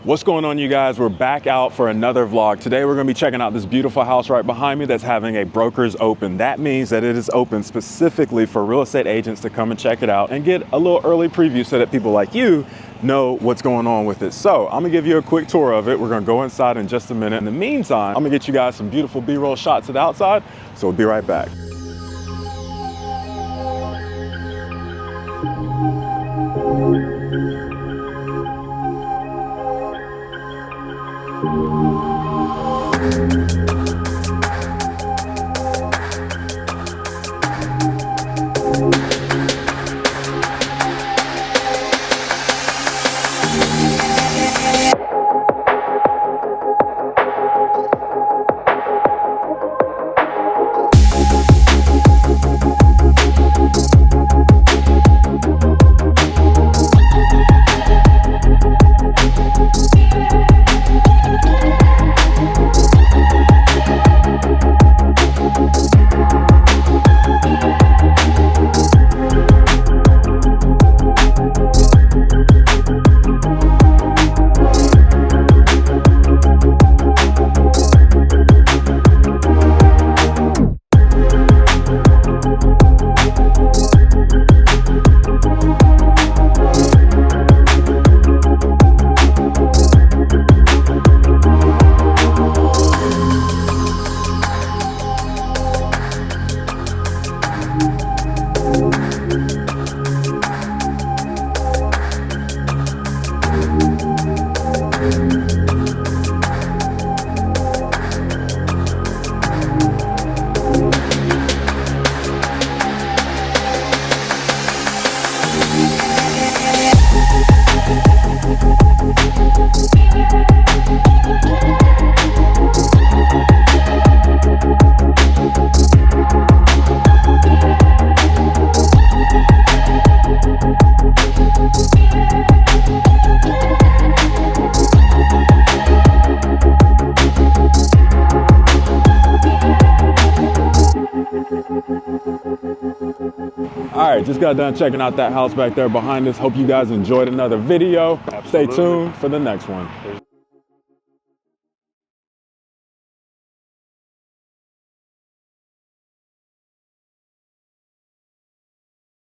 What's going on, you guys? We're back out for another vlog. Today we're going to be checking out this beautiful house right behind me that's having a broker's open. That means that it is open specifically for real estate agents to come and check it out and get a little early preview so that people like you know what's going on with it. So I'm gonna give you a quick tour of it. We're gonna go inside in just a minute. In the meantime, I'm gonna get you guys some beautiful B-roll shots of the outside. So we'll be right back. All right, just got done checking out that house back there behind us. Hope you guys enjoyed another video. Absolutely. Stay tuned for the next one.